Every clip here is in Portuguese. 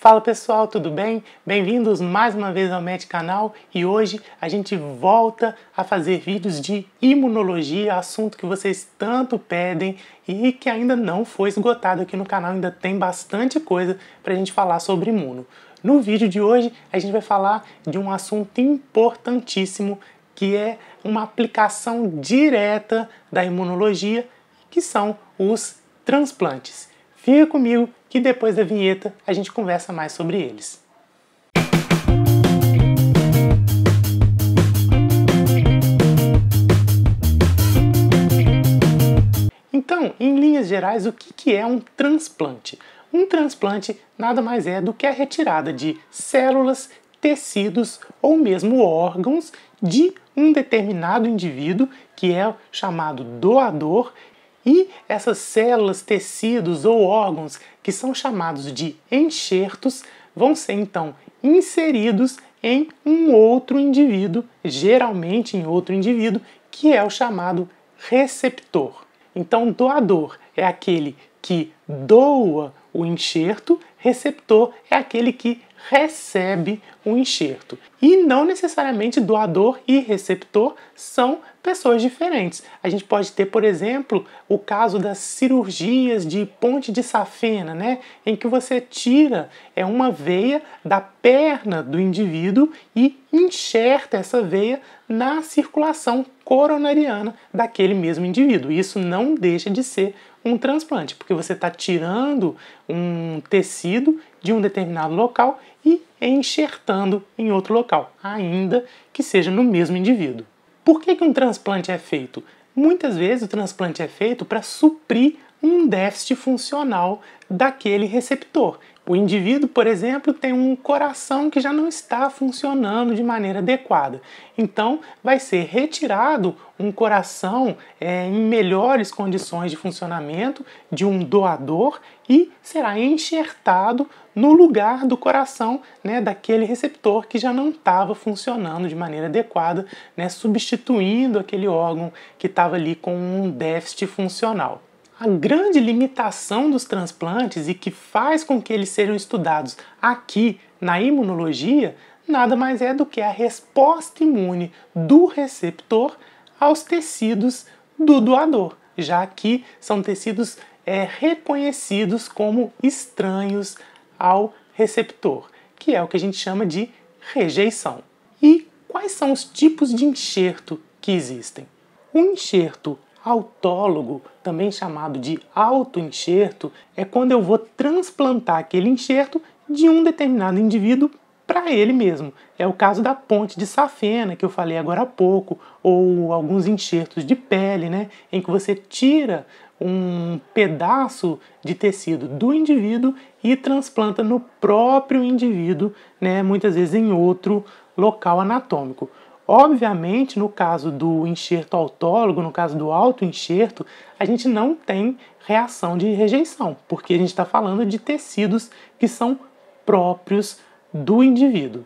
Fala pessoal, tudo bem? Bem-vindos mais uma vez ao MED Canal e hoje a gente volta a fazer vídeos de imunologia, assunto que vocês tanto pedem e que ainda não foi esgotado aqui no canal, ainda tem bastante coisa para a gente falar sobre imuno. No vídeo de hoje a gente vai falar de um assunto importantíssimo que é uma aplicação direta da imunologia, que são os transplantes. Fica comigo que depois da vinheta a gente conversa mais sobre eles. Então, em linhas gerais, o que é um transplante? Um transplante nada mais é do que a retirada de células, tecidos ou mesmo órgãos de um determinado indivíduo, que é chamado doador, e essas células, tecidos ou órgãos que são chamados de enxertos vão ser então inseridos em um outro indivíduo, geralmente em outro indivíduo, que é o chamado receptor. Então, doador é aquele que doa o enxerto, receptor é aquele que recebe o enxerto. E não necessariamente doador e receptor são pessoas diferentes. A gente pode ter, por exemplo, o caso das cirurgias de ponte de safena, né? Em que você tira uma veia da perna do indivíduo e enxerta essa veia na circulação coronariana daquele mesmo indivíduo. Isso não deixa de ser um transplante, porque você está tirando um tecido de um determinado local e enxertando em outro local, ainda que seja no mesmo indivíduo. Por que um transplante é feito? Muitas vezes o transplante é feito para suprir um déficit funcional daquele receptor. O indivíduo, por exemplo, tem um coração que já não está funcionando de maneira adequada. Então, vai ser retirado um coração em melhores condições de funcionamento de um doador e será enxertado no lugar do coração, né, daquele receptor que já não estava funcionando de maneira adequada, né, substituindo aquele órgão que estava ali com um déficit funcional. A grande limitação dos transplantes e que faz com que eles sejam estudados aqui na imunologia nada mais é do que a resposta imune do receptor aos tecidos do doador, já que são tecidos reconhecidos como estranhos ao receptor, que é o que a gente chama de rejeição. E quais são os tipos de enxerto que existem? O enxerto autólogo, também chamado de autoenxerto, é quando eu vou transplantar aquele enxerto de um determinado indivíduo para ele mesmo. É o caso da ponte de safena, que eu falei agora há pouco, ou alguns enxertos de pele, né, em que você tira um pedaço de tecido do indivíduo e transplanta no próprio indivíduo, né, muitas vezes em outro local anatômico. Obviamente, no caso do enxerto autólogo, no caso do autoenxerto, a gente não tem reação de rejeição, porque a gente está falando de tecidos que são próprios do indivíduo.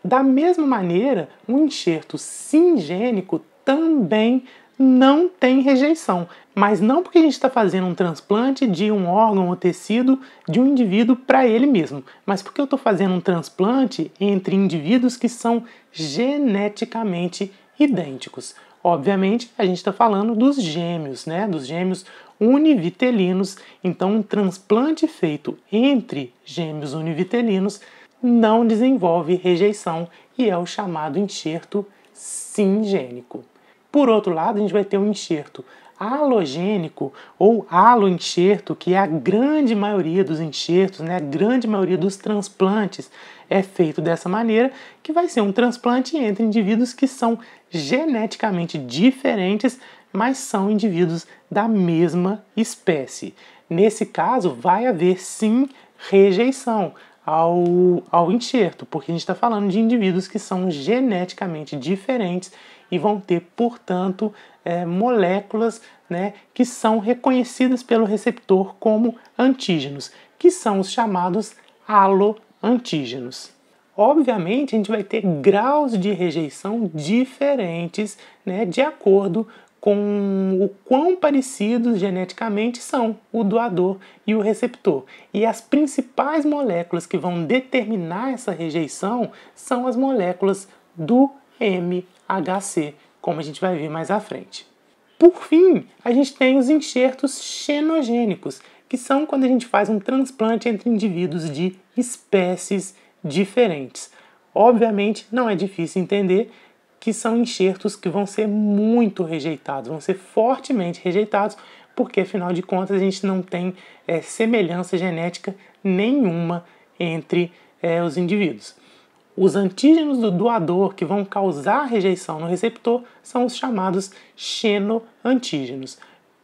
Da mesma maneira, um enxerto singênico também não tem rejeição, mas não porque a gente está fazendo um transplante de um órgão ou tecido de um indivíduo para ele mesmo, mas porque eu estou fazendo um transplante entre indivíduos que são geneticamente idênticos. Obviamente, a gente está falando dos gêmeos, né? Dos gêmeos univitelinos. Então, um transplante feito entre gêmeos univitelinos não desenvolve rejeição e é o chamado enxerto singênico. Por outro lado, a gente vai ter um enxerto halogênico ou haloenxerto, que é a grande maioria dos enxertos, né? A grande maioria dos transplantes é feito dessa maneira, que vai ser um transplante entre indivíduos que são geneticamente diferentes, mas são indivíduos da mesma espécie. Nesse caso, vai haver sim rejeição ao enxerto, porque a gente está falando de indivíduos que são geneticamente diferentes e vão ter, portanto, moléculas, né, que são reconhecidas pelo receptor como antígenos, que são os chamados haloantígenos. Obviamente, a gente vai ter graus de rejeição diferentes, né, de acordo com o quão parecidos geneticamente são o doador e o receptor. E as principais moléculas que vão determinar essa rejeição são as moléculas do MHC, como a gente vai ver mais à frente. Por fim, a gente tem os enxertos xenogênicos, que são quando a gente faz um transplante entre indivíduos de espécies diferentes. Obviamente, não é difícil entender que são enxertos que vão ser muito rejeitados, vão ser fortemente rejeitados, porque afinal de contas a gente não tem semelhança genética nenhuma entre os indivíduos. Os antígenos do doador que vão causar rejeição no receptor são os chamados xenoantígenos.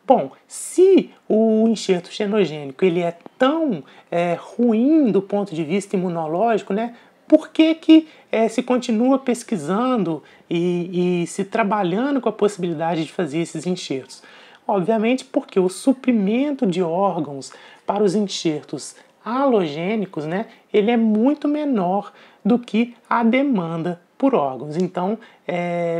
Bom, se o enxerto xenogênico ele é tão ruim do ponto de vista imunológico, né, por que se continua pesquisando e se trabalhando com a possibilidade de fazer esses enxertos? Obviamente porque o suprimento de órgãos para os enxertos halogênicos, né, ele é muito menor do que a demanda por órgãos. Então,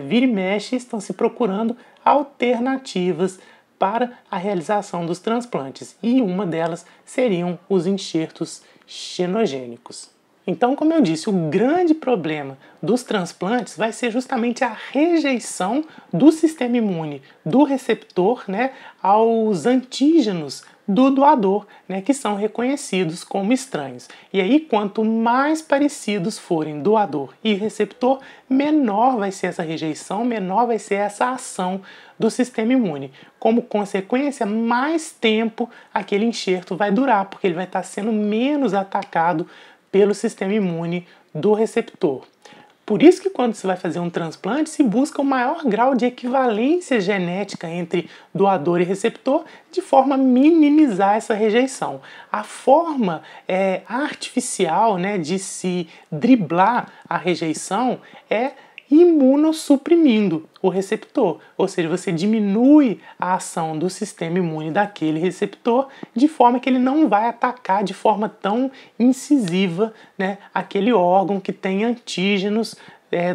vira e mexe, estão se procurando alternativas para a realização dos transplantes, e uma delas seriam os enxertos xenogênicos. Então, como eu disse, o grande problema dos transplantes vai ser justamente a rejeição do sistema imune do receptor, né, aos antígenos do doador, né, que são reconhecidos como estranhos. E aí, quanto mais parecidos forem doador e receptor, menor vai ser essa rejeição, menor vai ser essa ação do sistema imune. Como consequência, mais tempo aquele enxerto vai durar, porque ele vai estar sendo menos atacado pelo sistema imune do receptor. Por isso que quando se vai fazer um transplante, se busca o maior grau de equivalência genética entre doador e receptor, de forma a minimizar essa rejeição. A forma artificial, né, de se driblar a rejeição é imunossuprimindo o receptor, ou seja, você diminui a ação do sistema imune daquele receptor de forma que ele não vai atacar de forma tão incisiva, né, aquele órgão que tem antígenos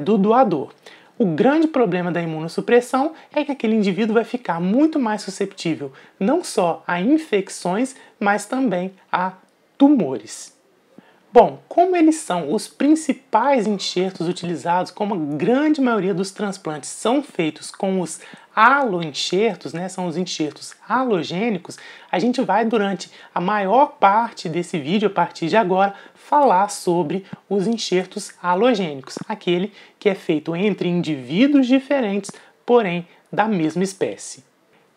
do doador. O grande problema da imunossupressão é que aquele indivíduo vai ficar muito mais susceptível não só a infecções, mas também a tumores. Bom, como eles são os principais enxertos utilizados, como a grande maioria dos transplantes são feitos com os haloenxertos, né, são os enxertos halogênicos, a gente vai durante a maior parte desse vídeo, a partir de agora, falar sobre os enxertos halogênicos, aquele que é feito entre indivíduos diferentes, porém da mesma espécie.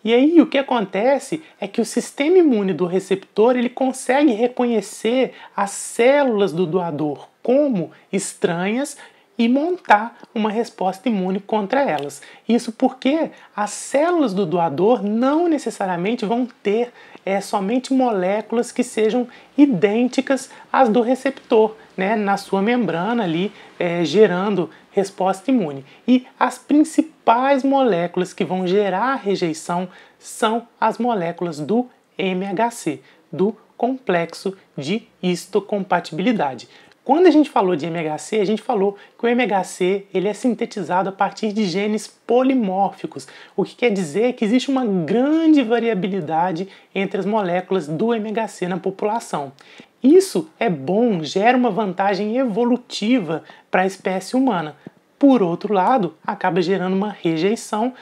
E aí o que acontece é que o sistema imune do receptor ele consegue reconhecer as células do doador como estranhas e montar uma resposta imune contra elas. Isso porque as células do doador não necessariamente vão ter somente moléculas que sejam idênticas às do receptor, né, na sua membrana ali, gerando resposta imune. E as principais moléculas que vão gerar rejeição são as moléculas do MHC, do complexo de histocompatibilidade. Quando a gente falou de MHC, a gente falou que o MHC ele é sintetizado a partir de genes polimórficos, o que quer dizer que existe uma grande variabilidade entre as moléculas do MHC na população. Isso é bom, gera uma vantagem evolutiva para a espécie humana. Por outro lado, acaba gerando uma rejeição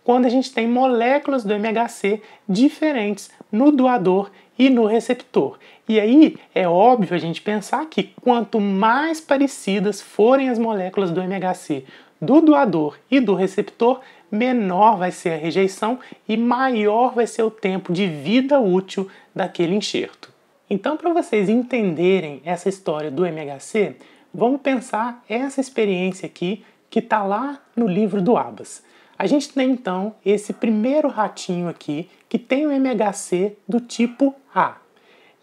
quando a gente tem moléculas do MHC diferentes no doador e no receptor. E aí é óbvio a gente pensar que quanto mais parecidas forem as moléculas do MHC do doador e do receptor, menor vai ser a rejeição e maior vai ser o tempo de vida útil daquele enxerto. Então, para vocês entenderem essa história do MHC, vamos pensar essa experiência aqui que está lá no livro do Abas. A gente tem então esse primeiro ratinho aqui que tem o MHC do tipo A.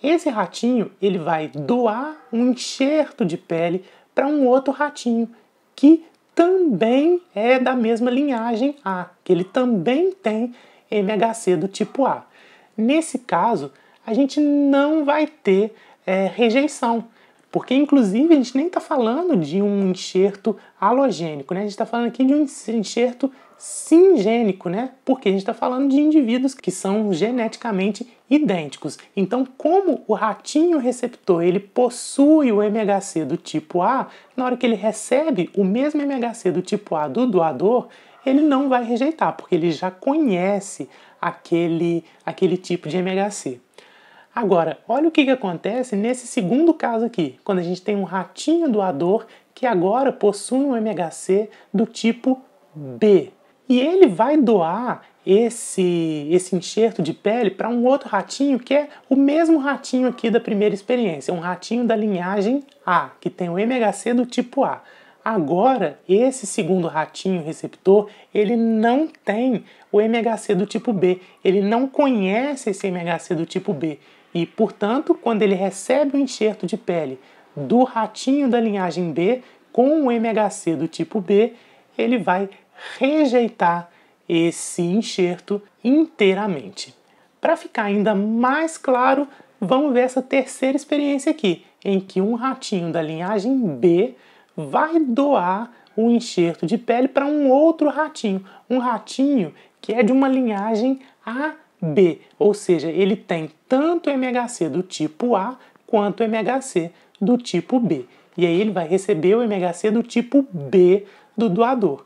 Esse ratinho ele vai doar um enxerto de pele para um outro ratinho que também é da mesma linhagem A, que ele também tem MHC do tipo A. Nesse caso, a gente não vai ter rejeição, Porque, inclusive, a gente nem está falando de um enxerto halogênico, né? A gente está falando aqui de um enxerto singênico, né? Porque a gente está falando de indivíduos que são geneticamente idênticos. Então, como o ratinho receptor ele possui o MHC do tipo A, na hora que ele recebe o mesmo MHC do tipo A do doador, ele não vai rejeitar, porque ele já conhece aquele tipo de MHC. Agora, olha o que acontece nesse segundo caso aqui, quando a gente tem um ratinho doador que agora possui um MHC do tipo B. E ele vai doar esse enxerto de pele para um outro ratinho que é o mesmo ratinho aqui da primeira experiência, um ratinho da linhagem A, que tem o MHC do tipo A. Agora, esse segundo ratinho receptor, ele não tem o MHC do tipo B, ele não conhece esse MHC do tipo B. E, portanto, quando ele recebe o enxerto de pele do ratinho da linhagem B com o MHC do tipo B, ele vai rejeitar esse enxerto inteiramente. Para ficar ainda mais claro, vamos ver essa terceira experiência aqui, em que um ratinho da linhagem B vai doar o enxerto de pele para um outro ratinho, um ratinho que é de uma linhagem AB, ou seja, ele tem tanto MHC do tipo A quanto MHC do tipo B. E aí ele vai receber o MHC do tipo B do doador.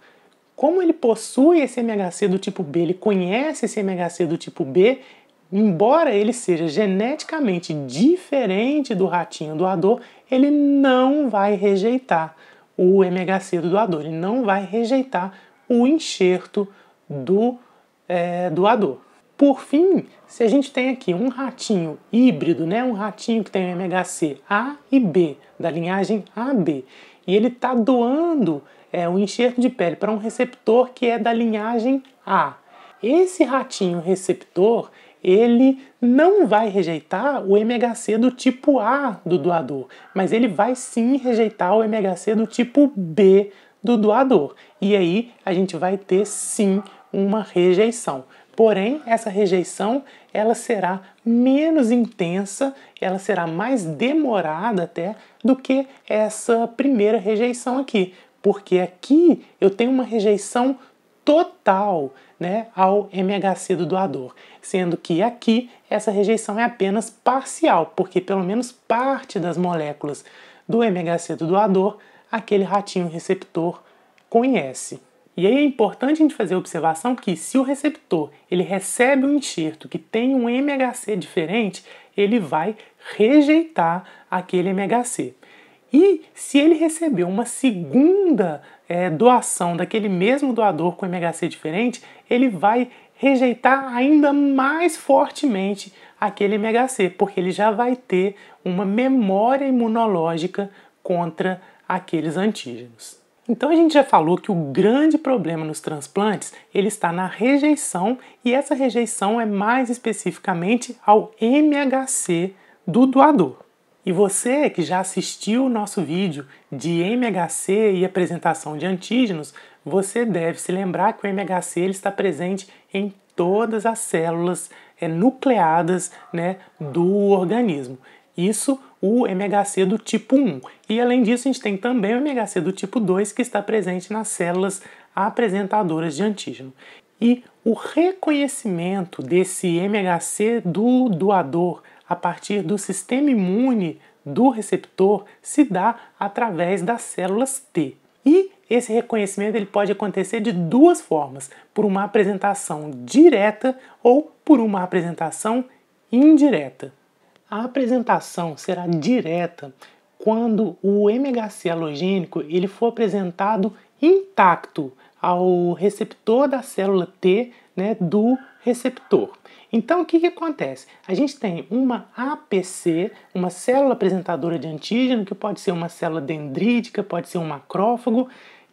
Como ele possui esse MHC do tipo B, ele conhece esse MHC do tipo B, embora ele seja geneticamente diferente do ratinho doador, ele não vai rejeitar o MHC do doador, ele não vai rejeitar o enxerto do doador. Por fim, se a gente tem aqui um ratinho híbrido, né, um ratinho que tem o MHC A e B, da linhagem AB, e ele está doando o enxerto de pele para um receptor que é da linhagem A. Esse ratinho receptor, ele não vai rejeitar o MHC do tipo A do doador, mas ele vai sim rejeitar o MHC do tipo B do doador. E aí a gente vai ter sim uma rejeição. Porém, essa rejeição ela será menos intensa, ela será mais demorada até do que essa primeira rejeição aqui. Porque aqui eu tenho uma rejeição total, né, ao MHC do doador, sendo que aqui essa rejeição é apenas parcial, porque pelo menos parte das moléculas do MHC do doador aquele ratinho receptor conhece. E aí é importante a gente fazer a observação que se o receptor ele recebe um enxerto que tem um MHC diferente, ele vai rejeitar aquele MHC. E se ele receber uma segunda doação daquele mesmo doador com MHC diferente, ele vai rejeitar ainda mais fortemente aquele MHC, porque ele já vai ter uma memória imunológica contra aqueles antígenos. Então a gente já falou que o grande problema nos transplantes ele está na rejeição, e essa rejeição é mais especificamente ao MHC do doador. E você que já assistiu o nosso vídeo de MHC e apresentação de antígenos, você deve se lembrar que o MHC ele está presente em todas as células nucleadas, né, do organismo. Isso o MHC do tipo 1. E além disso, a gente tem também o MHC do tipo 2, que está presente nas células apresentadoras de antígeno. E o reconhecimento desse MHC do doador a partir do sistema imune do receptor se dá através das células T. E esse reconhecimento ele pode acontecer de duas formas, por uma apresentação direta ou por uma apresentação indireta. A apresentação será direta quando o MHC halogênico ele for apresentado intacto ao receptor da célula T, né, do receptor. Então, o que acontece? A gente tem uma APC, uma célula apresentadora de antígeno, que pode ser uma célula dendrítica, pode ser um macrófago,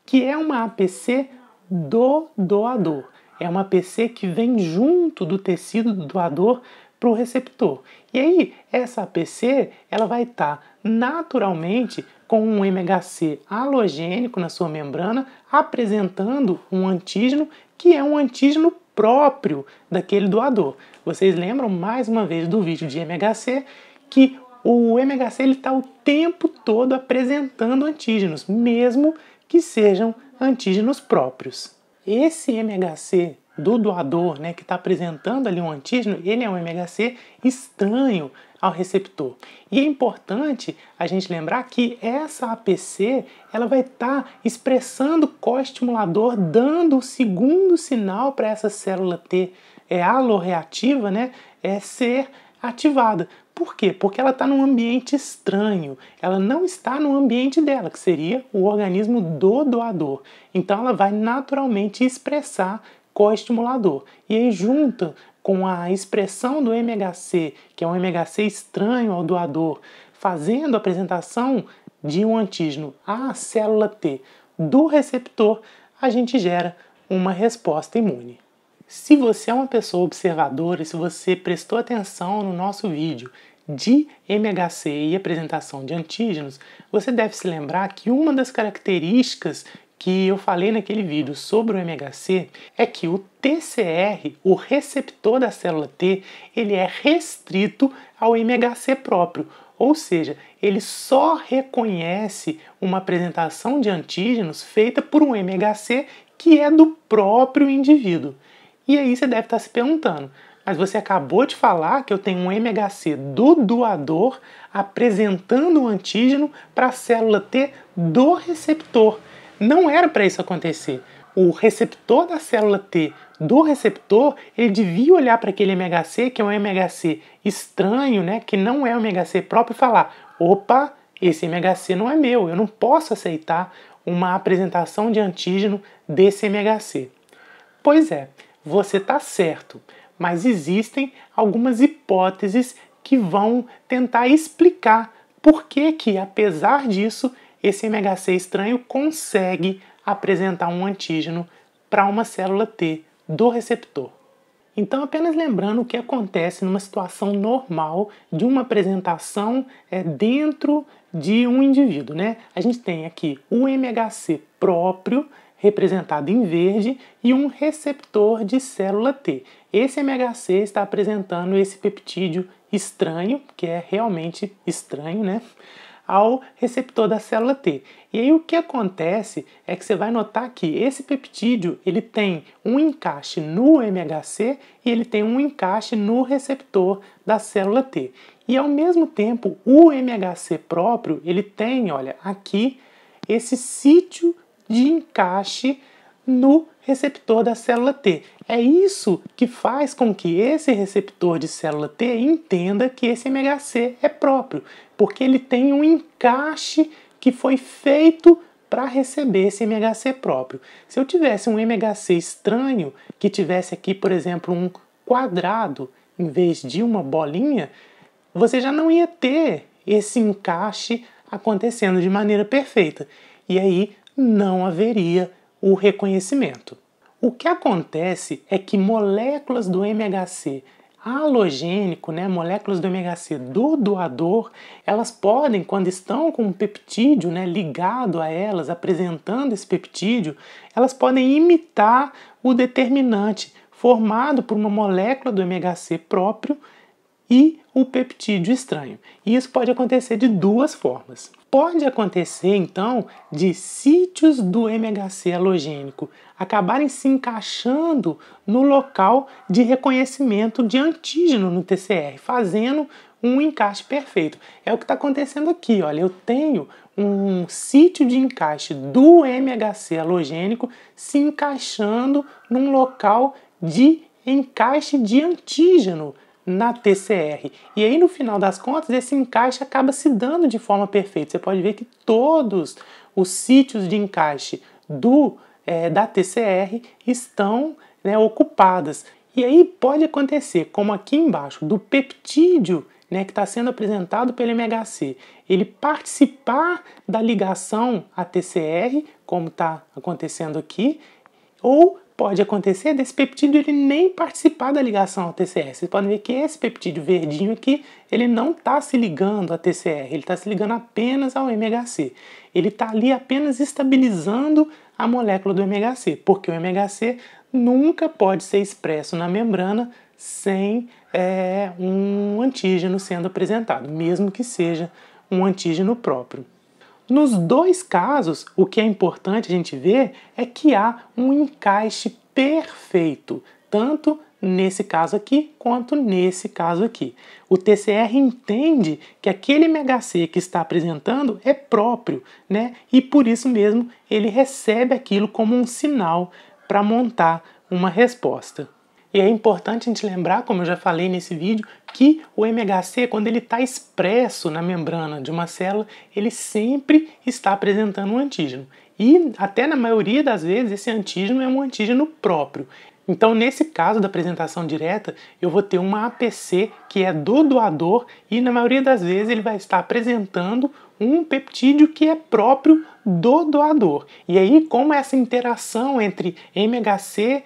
que é uma APC do doador. É uma APC que vem junto do tecido do doador para o receptor. E aí, essa APC ela vai estar naturalmente com um MHC halogênico na sua membrana, apresentando um antígeno que é um antígeno próprio daquele doador. Vocês lembram mais uma vez do vídeo de MHC que o MHC está o tempo todo apresentando antígenos, mesmo que sejam antígenos próprios. Esse MHC do doador, né, que está apresentando ali um antígeno, ele é um MHC estranho ao receptor. E é importante a gente lembrar que essa APC ela vai estar expressando coestimulador, dando o segundo sinal para essa célula T aloreativa, né, ser ativada. Por quê? Porque ela está num ambiente estranho, ela não está no ambiente dela, que seria o organismo do doador. Então ela vai naturalmente expressar coestimulador. E aí junta com a expressão do MHC, que é um MHC estranho ao doador, fazendo a apresentação de um antígeno à célula T do receptor, a gente gera uma resposta imune. Se você é uma pessoa observadora e se você prestou atenção no nosso vídeo de MHC e apresentação de antígenos, você deve se lembrar que uma das características que eu falei naquele vídeo sobre o MHC é que o TCR, o receptor da célula T, ele é restrito ao MHC próprio, ou seja, ele só reconhece uma apresentação de antígenos feita por um MHC que é do próprio indivíduo. E aí você deve estar se perguntando, mas você acabou de falar que eu tenho um MHC do doador apresentando um antígeno para a célula T do receptor. Não era para isso acontecer. O receptor da célula T do receptor, ele devia olhar para aquele MHC, que é um MHC estranho, né, que não é um MHC próprio, e falar, opa, esse MHC não é meu, eu não posso aceitar uma apresentação de antígeno desse MHC. Pois é, você está certo, mas existem algumas hipóteses que vão tentar explicar por que, apesar disso, esse MHC estranho consegue apresentar um antígeno para uma célula T do receptor. Então, apenas lembrando o que acontece numa situação normal de uma apresentação dentro de um indivíduo, né? A gente tem aqui o MHC próprio, representado em verde, e um receptor de célula T. Esse MHC está apresentando esse peptídeo estranho, que é realmente estranho, né, ao receptor da célula T. E aí o que acontece é que você vai notar que esse peptídeo ele tem um encaixe no MHC e ele tem um encaixe no receptor da célula T. E ao mesmo tempo, o MHC próprio, ele tem, olha, aqui esse sítio de encaixe no receptor da célula T. É isso que faz com que esse receptor de célula T entenda que esse MHC é próprio, porque ele tem um encaixe que foi feito para receber esse MHC próprio. Se eu tivesse um MHC estranho, que tivesse aqui, por exemplo, um quadrado em vez de uma bolinha, você já não ia ter esse encaixe acontecendo de maneira perfeita. E aí não haveria o reconhecimento. O que acontece é que moléculas do MHC halogênico, né, moléculas do MHC do doador, elas podem, quando estão com um peptídeo, né, ligado a elas, apresentando esse peptídeo, elas podem imitar o determinante formado por uma molécula do MHC próprio e o peptídeo estranho. E isso pode acontecer de duas formas. Pode acontecer, então, de sítios do MHC halogênico acabarem se encaixando no local de reconhecimento de antígeno no TCR, fazendo um encaixe perfeito. É o que está acontecendo aqui. Olha, eu tenho um sítio de encaixe do MHC halogênico se encaixando num local de encaixe de antígeno na TCR. E aí, no final das contas, esse encaixe acaba se dando de forma perfeita. Você pode ver que todos os sítios de encaixe da TCR estão, né, ocupadas. E aí pode acontecer, como aqui embaixo, do peptídeo, né, que está sendo apresentado pelo MHC, ele participar da ligação à TCR, como está acontecendo aqui, ou pode acontecer desse peptídeo ele nem participar da ligação ao TCR. Vocês podem ver que esse peptídeo verdinho aqui, ele não está se ligando à TCR, ele está se ligando apenas ao MHC. Ele está ali apenas estabilizando a molécula do MHC, porque o MHC nunca pode ser expresso na membrana sem um antígeno sendo apresentado, mesmo que seja um antígeno próprio. Nos dois casos, o que é importante a gente ver é que há um encaixe perfeito, tanto nesse caso aqui quanto nesse caso aqui. O TCR entende que aquele MHC que está apresentando é próprio, né? E por isso mesmo ele recebe aquilo como um sinal para montar uma resposta. E é importante a gente lembrar, como eu já falei nesse vídeo, que o MHC, quando ele está expresso na membrana de uma célula, ele sempre está apresentando um antígeno. E até na maioria das vezes esse antígeno é um antígeno próprio. Então, nesse caso da apresentação direta, eu vou ter uma APC que é do doador e na maioria das vezes ele vai estar apresentando um peptídeo que é próprio do doador. E aí, como essa interação entre MHC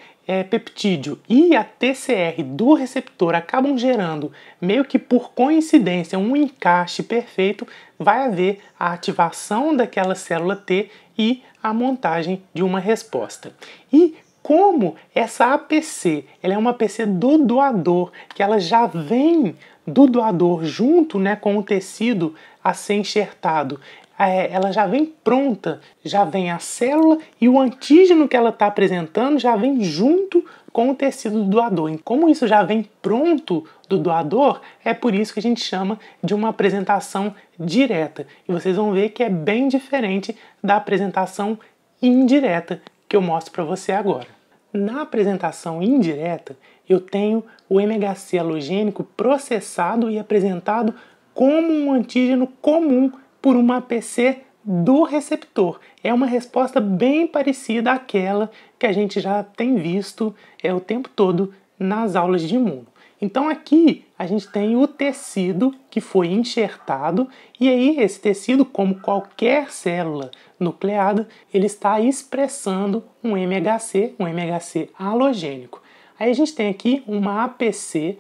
peptídeo e a TCR do receptor acabam gerando, meio que por coincidência, um encaixe perfeito, vai haver a ativação daquela célula T e a montagem de uma resposta. E como essa APC ela é uma APC do doador, que ela já vem do doador junto, né, com o tecido a ser enxertado, ela já vem pronta, já vem a célula e o antígeno que ela está apresentando já vem junto com o tecido do doador. E como isso já vem pronto do doador, é por isso que a gente chama de uma apresentação direta. E vocês vão ver que é bem diferente da apresentação indireta que eu mostro para você agora. Na apresentação indireta, eu tenho o MHC halogênico processado e apresentado como um antígeno comum por uma APC do receptor. É uma resposta bem parecida àquela que a gente já tem visto o tempo todo nas aulas de imuno. Então aqui a gente tem o tecido que foi enxertado e aí esse tecido, como qualquer célula nucleada, ele está expressando um MHC halogênico. Aí a gente tem aqui uma APC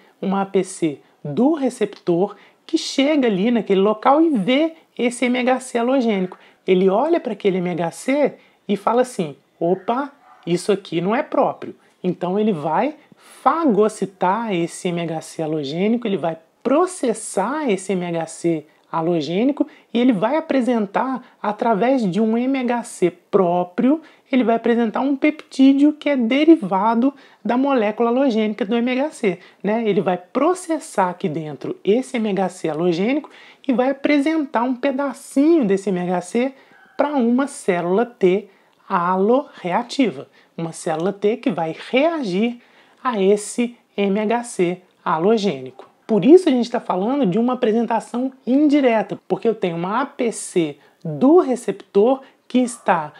do receptor que chega ali naquele local e vê esse MHC halogênico. Ele olha para aquele MHC e fala assim, opa, isso aqui não é próprio. Então ele vai fagocitar esse MHC halogênico, ele vai processar esse MHC halogênico e ele vai apresentar, através de um MHC próprio, ele vai apresentar um peptídeo que é derivado da molécula halogênica do MHC, né? Ele vai processar aqui dentro esse MHC halogênico e vai apresentar um pedacinho desse MHC para uma célula T aloreativa, uma célula T que vai reagir a esse MHC halogênico. Por isso a gente está falando de uma apresentação indireta, porque eu tenho uma APC do receptor que está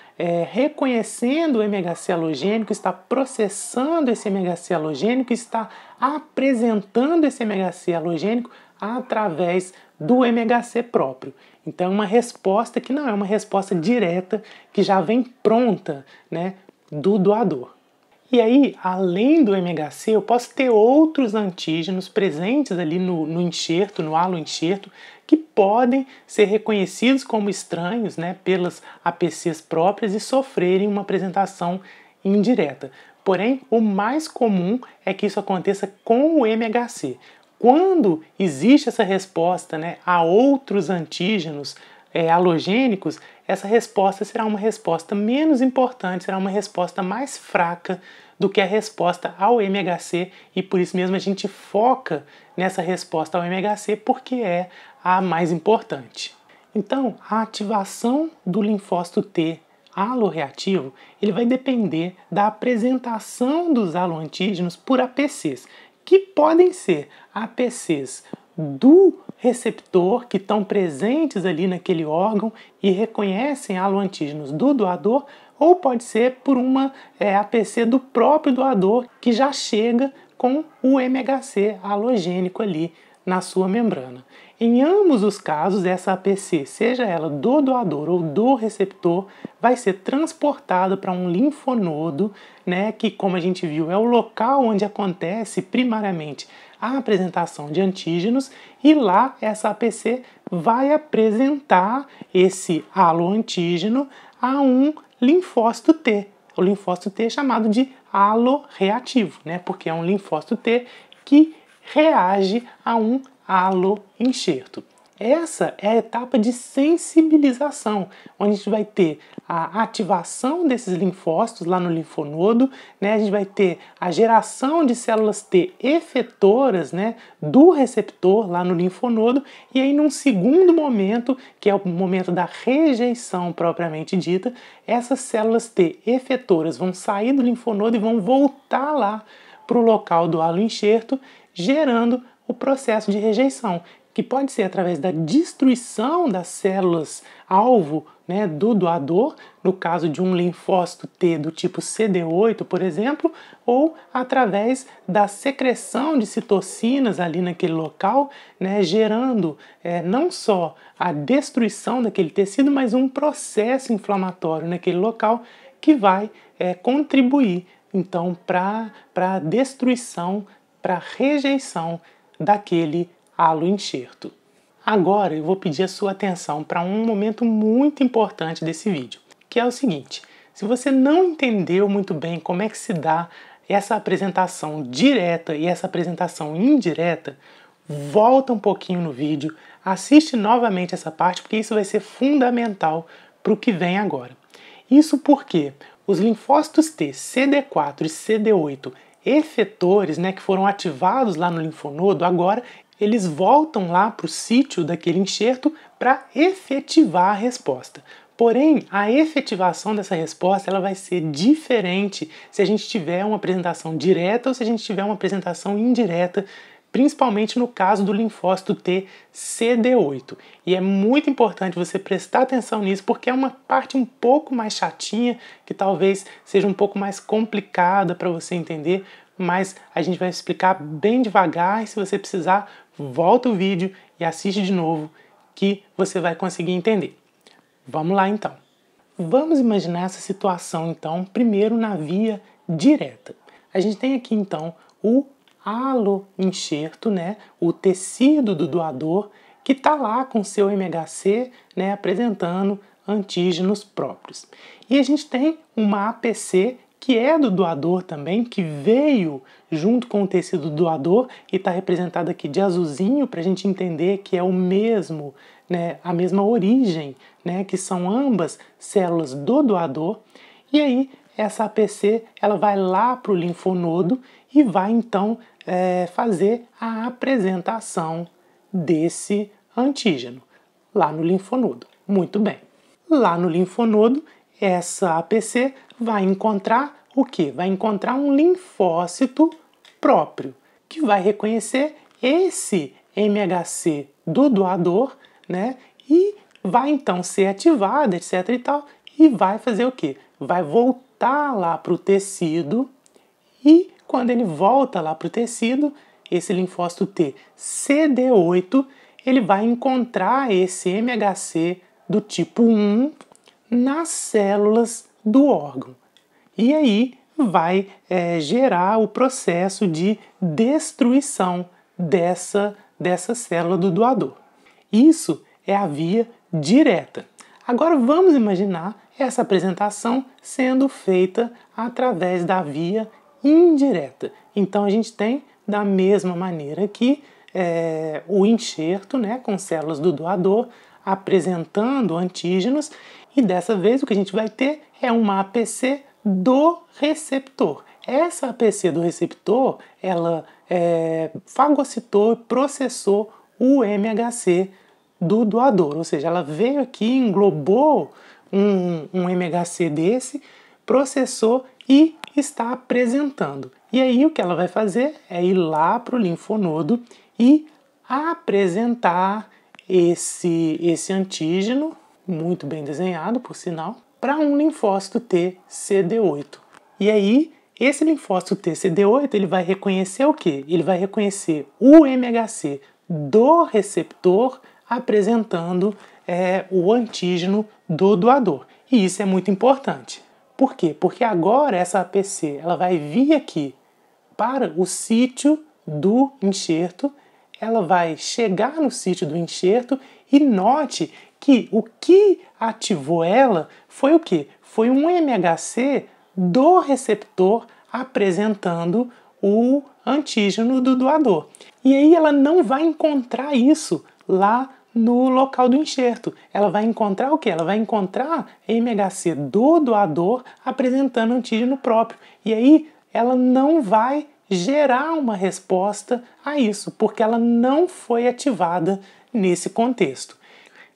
reconhecendo o MHC halogênico, está processando esse MHC halogênico, está apresentando esse MHC halogênico através do MHC próprio. Então é uma resposta que não é uma resposta direta, que já vem pronta, né, do doador. E aí, além do MHC, eu posso ter outros antígenos presentes ali no enxerto, no haloenxerto, que podem ser reconhecidos como estranhos, né, pelas APCs próprias e sofrerem uma apresentação indireta. Porém, o mais comum é que isso aconteça com o MHC. Quando existe essa resposta, né, a outros antígenos halogênicos, essa resposta será uma resposta menos importante, será uma resposta mais fraca do que a resposta ao MHC e por isso mesmo a gente foca nessa resposta ao MHC porque é a mais importante. Então, a ativação do linfócito T aloreativo, ele vai depender da apresentação dos haloantígenos por APCs, que podem ser APCs do receptor que estão presentes ali naquele órgão e reconhecem haloantígenos do doador, ou pode ser por uma APC do próprio doador que já chega com o MHC halogênico ali na sua membrana. Em ambos os casos, essa APC, seja ela do doador ou do receptor, vai ser transportada para um linfonodo, né, que, como a gente viu, é o local onde acontece primariamente a apresentação de antígenos, e lá essa APC vai apresentar esse haloantígeno a um linfócito T. O linfócito T é chamado de aloreativo, né, porque é um linfócito T que reage a um haloenxerto. Essa é a etapa de sensibilização, onde a gente vai ter a ativação desses linfócitos lá no linfonodo, né? A gente vai ter a geração de células T efetoras, né, do receptor lá no linfonodo, e aí num segundo momento, que é o momento da rejeição propriamente dita, essas células T efetoras vão sair do linfonodo e vão voltar lá para o local do haloenxerto, gerando o processo de rejeição, que pode ser através da destruição das células alvo, né, do doador, no caso de um linfócito T do tipo CD8, por exemplo, ou através da secreção de citocinas ali naquele local, né, gerando não só a destruição daquele tecido, mas um processo inflamatório naquele local que vai contribuir, então, para a destruição, para a rejeição daquele haloenxerto. Agora eu vou pedir a sua atenção para um momento muito importante desse vídeo, que é o seguinte: se você não entendeu muito bem como é que se dá essa apresentação direta e essa apresentação indireta, volta um pouquinho no vídeo, assiste novamente essa parte, porque isso vai ser fundamental para o que vem agora. Isso porque os linfócitos T, CD4 e CD8 efetores, né, que foram ativados lá no linfonodo, agora eles voltam lá para o sítio daquele enxerto para efetivar a resposta. Porém, a efetivação dessa resposta ela vai ser diferente se a gente tiver uma apresentação direta ou se a gente tiver uma apresentação indireta, principalmente no caso do linfócito T CD8. E é muito importante você prestar atenção nisso, porque é uma parte um pouco mais chatinha, que talvez seja um pouco mais complicada para você entender, mas a gente vai explicar bem devagar, e se você precisar, volta o vídeo e assiste de novo, que você vai conseguir entender. Vamos lá então. Vamos imaginar essa situação então, primeiro na via direta. A gente tem aqui então o haloenxerto, né, o tecido do doador, que está lá com seu MHC, né, apresentando antígenos próprios. E a gente tem uma APC que é do doador também, que veio junto com o tecido do doador e está representado aqui de azulzinho para a gente entender que é o mesmo, né, a mesma origem, né, que são ambas células do doador. E aí essa APC ela vai lá para o linfonodo e vai então fazer a apresentação desse antígeno lá no linfonodo. Muito bem. Lá no linfonodo, essa APC vai encontrar o quê? Vai encontrar um linfócito próprio, que vai reconhecer esse MHC do doador, né? E vai então ser ativado, etc e tal, e vai fazer o quê? Vai voltar lá para o tecido, e quando ele volta lá para o tecido, esse linfócito T CD8, ele vai encontrar esse MHC do tipo 1 nas células do órgão. E aí vai gerar o processo de destruição dessa célula do doador. Isso é a via direta. Agora vamos imaginar essa apresentação sendo feita através da via indireta. Então a gente tem da mesma maneira aqui o enxerto, né, com células do doador apresentando antígenos, e dessa vez o que a gente vai ter é uma APC do receptor. Essa APC do receptor, ela fagocitou e processou o MHC do doador, ou seja, ela veio aqui, englobou um MHC desse, processou e está apresentando. E aí o que ela vai fazer é ir lá para o linfonodo e apresentar esse antígeno, muito bem desenhado, por sinal, para um linfócito T CD8. E aí, esse linfócito T CD8 ele vai reconhecer o quê? Ele vai reconhecer o MHC do receptor apresentando o antígeno do doador. E isso é muito importante. Por quê? Porque agora essa APC ela vai vir aqui para o sítio do enxerto, ela vai chegar no sítio do enxerto e note que o que ativou ela foi o quê? Foi um MHC do receptor apresentando o antígeno do doador. E aí ela não vai encontrar isso lá no local do enxerto. Ela vai encontrar o quê? Ela vai encontrar MHC do doador apresentando antígeno próprio. E aí ela não vai gerar uma resposta a isso, porque ela não foi ativada nesse contexto.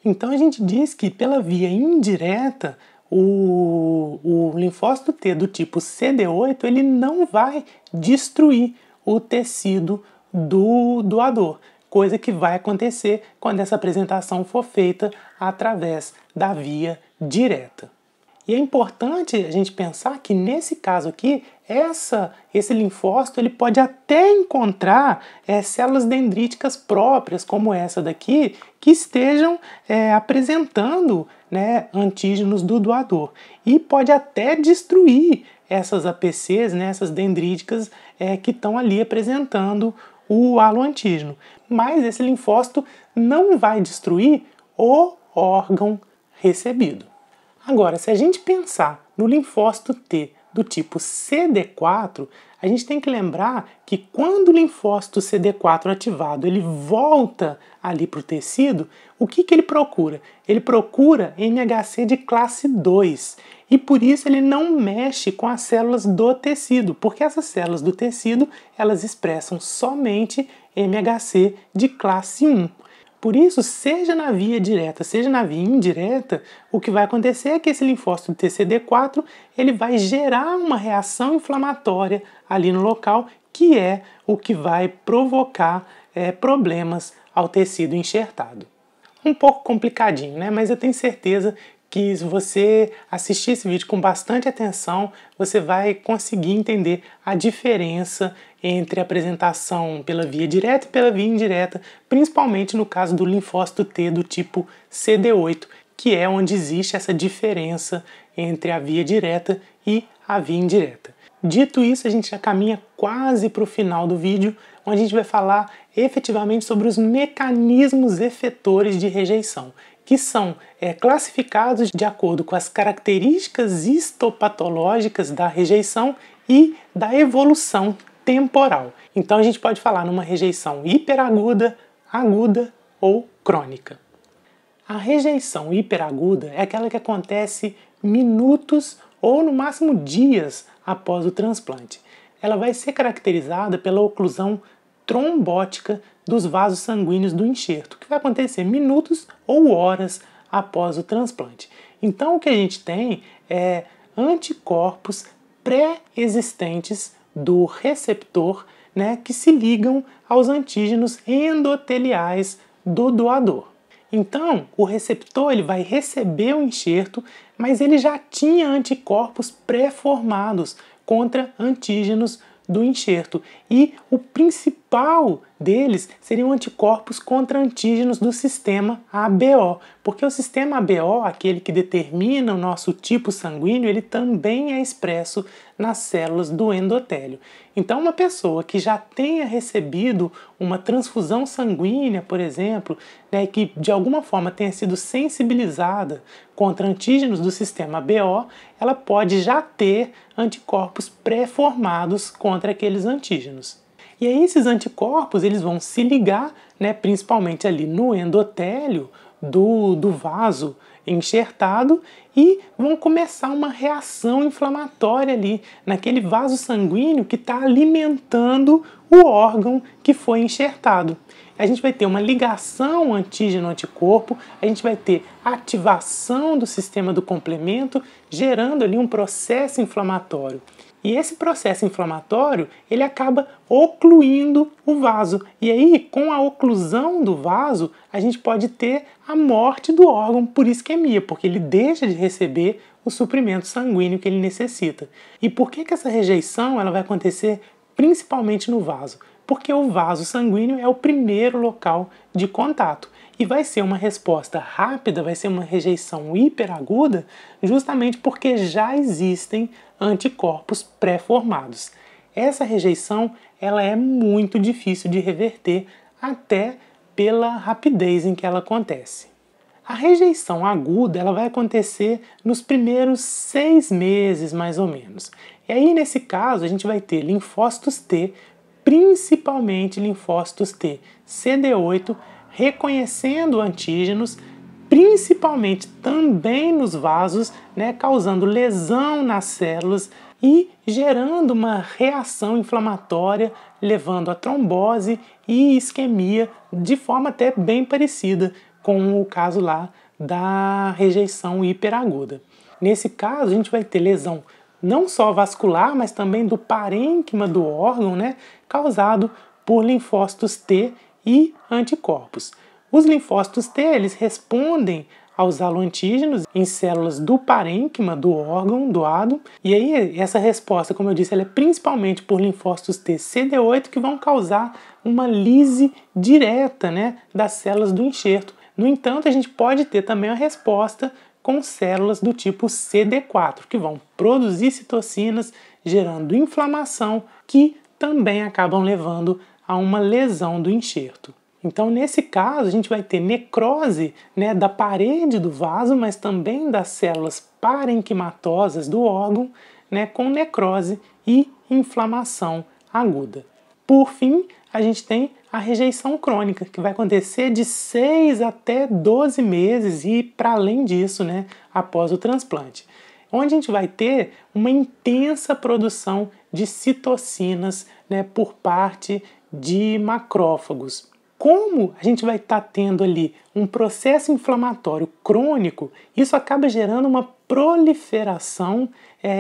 Então a gente diz que pela via indireta, o linfócito T do tipo CD8 ele não vai destruir o tecido do doador, coisa que vai acontecer quando essa apresentação for feita através da via direta. E é importante a gente pensar que nesse caso aqui, esse linfócito ele pode até encontrar células dendríticas próprias, como essa daqui, que estejam apresentando, né, antígenos do doador. E pode até destruir essas APCs, né, essas dendríticas que estão ali apresentando o haloantígeno. Mas esse linfócito não vai destruir o órgão recebido. Agora, se a gente pensar no linfócito T do tipo CD4, a gente tem que lembrar que quando o linfócito CD4 ativado ele volta ali para o tecido, o que ele procura? Ele procura MHC de classe 2 e por isso ele não mexe com as células do tecido, porque essas células do tecido elas expressam somente MHC de classe 1. Por isso, seja na via direta, seja na via indireta, o que vai acontecer é que esse linfócito TCD4 ele vai gerar uma reação inflamatória ali no local, que é o que vai provocar problemas ao tecido enxertado. Um pouco complicadinho, né? Mas eu tenho certeza que se você assistir esse vídeo com bastante atenção, você vai conseguir entender a diferença entre a apresentação pela via direta e pela via indireta, principalmente no caso do linfócito T do tipo CD8, que é onde existe essa diferença entre a via direta e a via indireta. Dito isso, a gente já caminha quase para o final do vídeo, onde a gente vai falar efetivamente sobre os mecanismos efetores de rejeição, que são classificados de acordo com as características histopatológicas da rejeição e da evolução temporal. Então a gente pode falar numa rejeição hiperaguda, aguda ou crônica. A rejeição hiperaguda é aquela que acontece minutos ou no máximo dias após o transplante. Ela vai ser caracterizada pela oclusão trombótica dos vasos sanguíneos do enxerto, que vai acontecer minutos ou horas após o transplante. Então o que a gente tem é anticorpos pré-existentes do receptor, né, que se ligam aos antígenos endoteliais do doador. Então, o receptor ele vai receber o enxerto, mas ele já tinha anticorpos pré-formados contra antígenos do enxerto. E o principal deles seriam anticorpos contra antígenos do sistema ABO, porque o sistema ABO, aquele que determina o nosso tipo sanguíneo, ele também é expresso nas células do endotélio. Então, uma pessoa que já tenha recebido uma transfusão sanguínea, por exemplo, né, que de alguma forma tenha sido sensibilizada contra antígenos do sistema ABO, ela pode já ter anticorpos pré-formados contra aqueles antígenos. E aí esses anticorpos eles vão se ligar, né, principalmente ali no endotélio do vaso enxertado e vão começar uma reação inflamatória ali naquele vaso sanguíneo que está alimentando o órgão que foi enxertado. A gente vai ter uma ligação antígeno-anticorpo, a gente vai ter ativação do sistema do complemento, gerando ali um processo inflamatório. E esse processo inflamatório, ele acaba ocluindo o vaso. E aí, com a oclusão do vaso, a gente pode ter a morte do órgão por isquemia, porque ele deixa de receber o suprimento sanguíneo que ele necessita. E por que essa rejeição ela vai acontecer principalmente no vaso? Porque o vaso sanguíneo é o primeiro local de contato. E vai ser uma resposta rápida, vai ser uma rejeição hiperaguda, justamente porque já existem anticorpos pré-formados. Essa rejeição ela é muito difícil de reverter, até pela rapidez em que ela acontece. A rejeição aguda ela vai acontecer nos primeiros 6 meses, mais ou menos. E aí, nesse caso, a gente vai ter linfócitos T, principalmente linfócitos T CD8, reconhecendo antígenos, principalmente também nos vasos, né, causando lesão nas células e gerando uma reação inflamatória, levando a trombose e isquemia de forma até bem parecida com o caso lá da rejeição hiperaguda. Nesse caso, a gente vai ter lesão não só vascular, mas também do parênquima do órgão, né, causado por linfócitos T e anticorpos. Os linfócitos T, eles respondem aos aloantígenos em células do parênquima do órgão doado, e aí essa resposta, como eu disse, ela é principalmente por linfócitos T CD8 que vão causar uma lise direta, né, das células do enxerto. No entanto, a gente pode ter também a resposta com células do tipo CD4, que vão produzir citocinas, gerando inflamação, que também acabam levando a uma lesão do enxerto. Então, nesse caso, a gente vai ter necrose, né, da parede do vaso, mas também das células parenquimatosas do órgão, né, com necrose e inflamação aguda. Por fim, a gente tem a rejeição crônica, que vai acontecer de 6 até 12 meses e para além disso, né, após o transplante, onde a gente vai ter uma intensa produção de citocinas, né, por parte de macrófagos. Como a gente vai estar tendo ali um processo inflamatório crônico, isso acaba gerando uma proliferação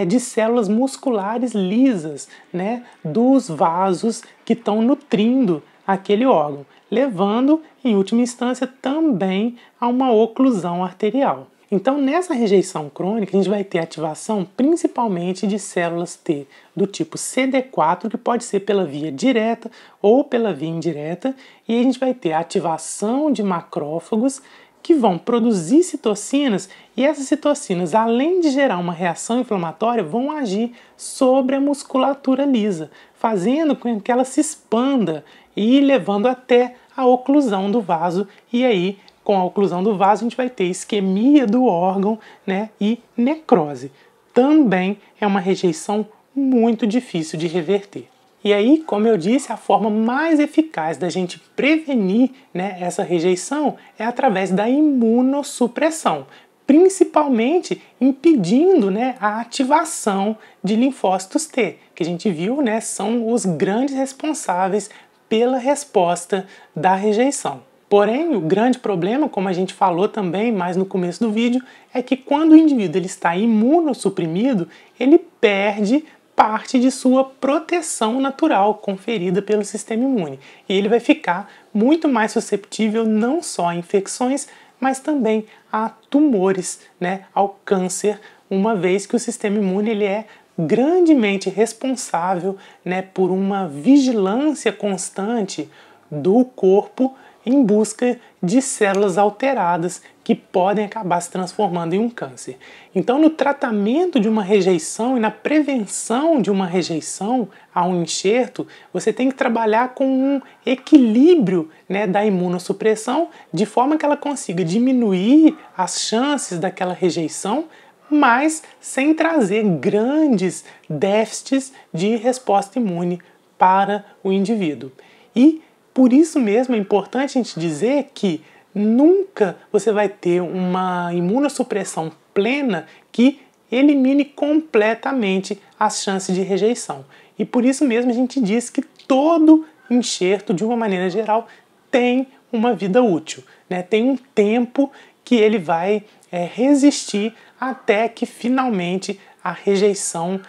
de células musculares lisas, né, dos vasos que estão nutrindo aquele órgão, levando, em última instância, também a uma oclusão arterial. Então, nessa rejeição crônica, a gente vai ter ativação principalmente de células T do tipo CD4, que pode ser pela via direta ou pela via indireta, e a gente vai ter a ativação de macrófagos que vão produzir citocinas, e essas citocinas, além de gerar uma reação inflamatória, vão agir sobre a musculatura lisa, fazendo com que ela se expanda e levando até a oclusão do vaso, e aí com a oclusão do vaso, a gente vai ter isquemia do órgão, né, e necrose. Também é uma rejeição muito difícil de reverter. E aí, como eu disse, a forma mais eficaz da gente prevenir, né, essa rejeição é através da imunossupressão, principalmente impedindo, né, a ativação de linfócitos T, que a gente viu, né, são os grandes responsáveis pela resposta da rejeição. Porém, o grande problema, como a gente falou também mais no começo do vídeo, é que quando o indivíduo ele está imunossuprimido, ele perde parte de sua proteção natural conferida pelo sistema imune. E ele vai ficar muito mais susceptível não só a infecções, mas também a tumores, né, ao câncer, uma vez que o sistema imune ele é grandemente responsável, né, por uma vigilância constante do corpo em busca de células alteradas que podem acabar se transformando em um câncer. Então, no tratamento de uma rejeição e na prevenção de uma rejeição a um enxerto, você tem que trabalhar com um equilíbrio, né, da imunossupressão, de forma que ela consiga diminuir as chances daquela rejeição, mas sem trazer grandes déficits de resposta imune para o indivíduo. E por isso mesmo é importante a gente dizer que nunca você vai ter uma imunossupressão plena que elimine completamente as chances de rejeição. E por isso mesmo a gente diz que todo enxerto, de uma maneira geral, tem uma vida útil, né? Tem um tempo que ele vai resistir até que finalmente a rejeição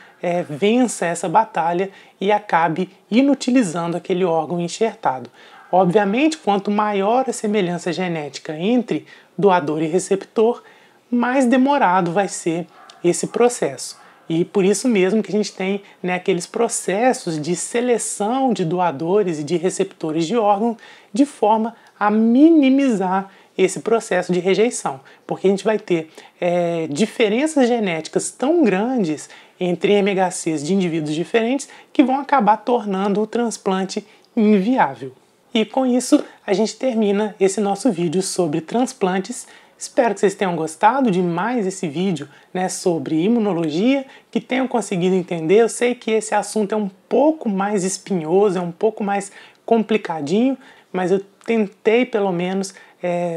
vença essa batalha e acabe inutilizando aquele órgão enxertado. Obviamente, quanto maior a semelhança genética entre doador e receptor, mais demorado vai ser esse processo. E por isso mesmo que a gente tem, né, aqueles processos de seleção de doadores e de receptores de órgãos de forma a minimizar esse processo de rejeição, porque a gente vai ter diferenças genéticas tão grandes entre MHCs de indivíduos diferentes que vão acabar tornando o transplante inviável. E com isso a gente termina esse nosso vídeo sobre transplantes. Espero que vocês tenham gostado de mais esse vídeo, né, sobre imunologia, que tenham conseguido entender. Eu sei que esse assunto é um pouco mais espinhoso, é um pouco mais complicadinho, mas eu tentei pelo menos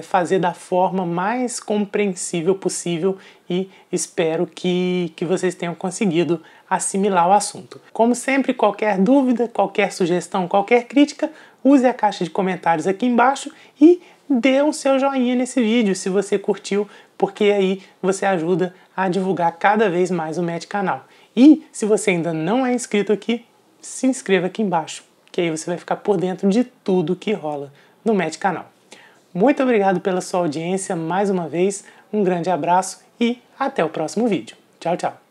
fazer da forma mais compreensível possível e espero que vocês tenham conseguido assimilar o assunto. Como sempre, qualquer dúvida, qualquer sugestão, qualquer crítica, use a caixa de comentários aqui embaixo e dê o seu joinha nesse vídeo se você curtiu, porque aí você ajuda a divulgar cada vez mais o Med Canal. E se você ainda não é inscrito aqui, se inscreva aqui embaixo, que aí você vai ficar por dentro de tudo que rola no Med Canal. Muito obrigado pela sua audiência mais uma vez, um grande abraço e até o próximo vídeo. Tchau, tchau!